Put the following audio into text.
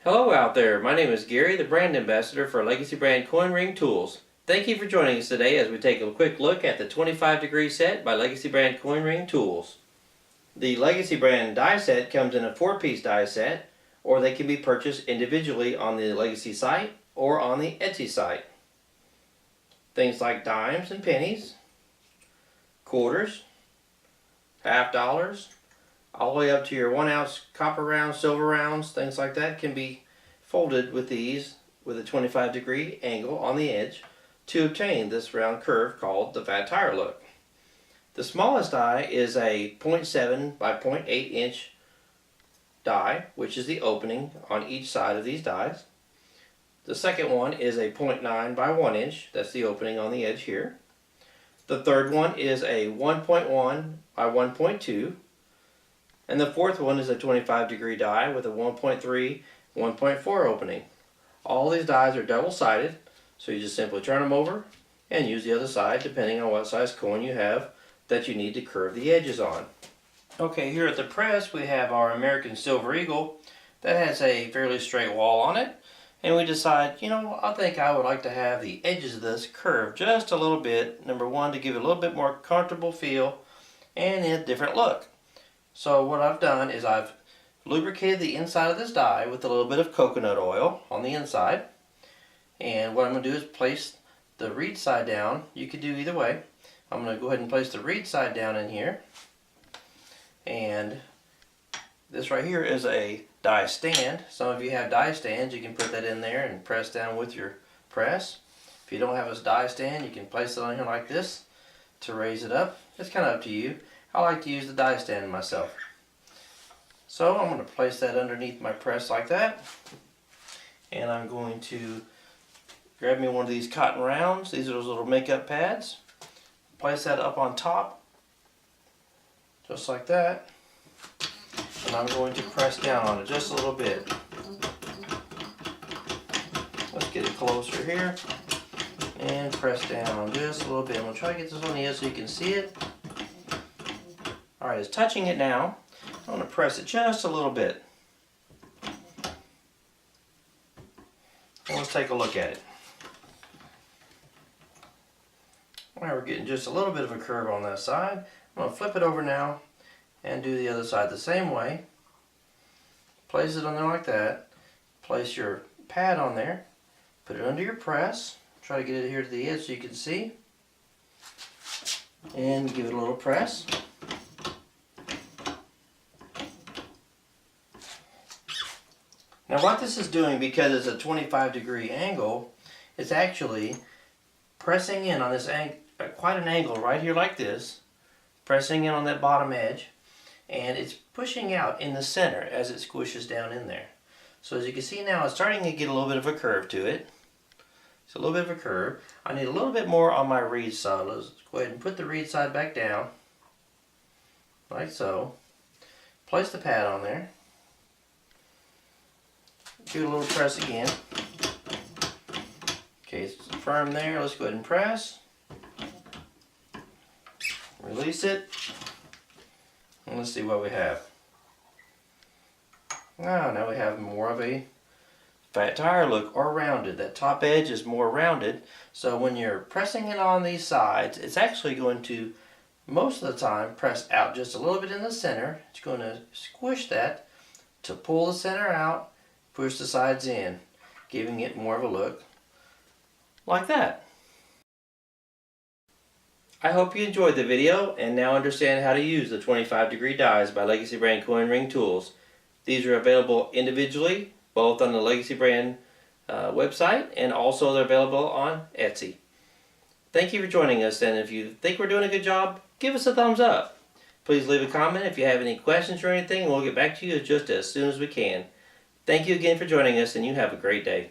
Hello out there, my name is Gary, the brand ambassador for Legacy brand coin ring tools. Thank you for joining us today as we take a quick look at the 25-degree set by Legacy brand coin ring tools. The Legacy brand die set comes in a 4-piece die set, or they can be purchased individually on the Legacy site or on the Etsy site. Things like dimes and pennies, quarters, half dollars, all the way up to your 1-ounce copper rounds, silver rounds, things like that can be folded with these with a 25-degree angle on the edge to obtain this round curve called the fat tire look. The smallest die is a 0.7 by 0.8 inch die, which is the opening on each side of these dies. The second one is a 0.9 by 1 inch, that's the opening on the edge here. The third one is a 1.1 by 1.2. And the fourth one is a 25-degree die with a 1.3, 1.4 opening. All these dies are double-sided, so you just simply turn them over and use the other side depending on what size coin you have that you need to curve the edges on. Okay, here at the press we have our American Silver Eagle that has a fairly straight wall on it, and we decide, I think I would like to have the edges of this curved just a little bit, number one, to give it a little bit more comfortable feel and a different look. So what I've done is I've lubricated the inside of this die with a little bit of coconut oil on the inside. And what I'm going to do is place the reed side down. You could do either way. I'm going to go ahead and place the reed side down in here. And this right here is a die stand. Some of you have die stands. You can put that in there and press down with your press. If you don't have a die stand, you can place it on here like this to raise it up. It's kind of up to you. I like to use the die stand myself. So I'm going to place that underneath my press like that. And I'm going to grab me one of these cotton rounds. These are those little makeup pads. Place that up on top. Just like that. And I'm going to press down on it just a little bit. Let's get it closer here. And press down just a little bit. I'm going to try to get this on the edge so you can see it. Alright, it's touching it now. I'm going to press it just a little bit. And let's take a look at it. Alright, we're getting just a little bit of a curve on that side. I'm going to flip it over now and do the other side the same way. Place it on there like that. Place your pad on there. Put it under your press. Try to get it here to the edge so you can see. And give it a little press. Now what this is doing, because it's a 25-degree angle, it's actually pressing in on this quite an angle right here like this, pressing in on that bottom edge, and it's pushing out in the center as it squishes down in there. So as you can see now, it's starting to get a little bit of a curve to it. It's a little bit of a curve. I need a little bit more on my reed side. Let's go ahead and put the reed side back down, like so. Place the pad on there. Do a little press again. Okay, it's firm there. Let's go ahead and press. Release it. And let's see what we have. Now we have more of a fat tire look, or rounded. That top edge is more rounded. So when you're pressing it on these sides, it's actually going to, most of the time, press out just a little bit in the center. It's going to squish that to pull the center out. Push the sides in, giving it more of a look like that. I hope you enjoyed the video and now understand how to use the 25-degree dies by Legacy brand coin ring tools. These are available individually, both on the Legacy brand website, and also they're available on Etsy. Thank you for joining us, and if you think we're doing a good job, give us a thumbs up. Please leave a comment if you have any questions or anything, and we'll get back to you just as soon as we can. Thank you again for joining us, and you have a great day.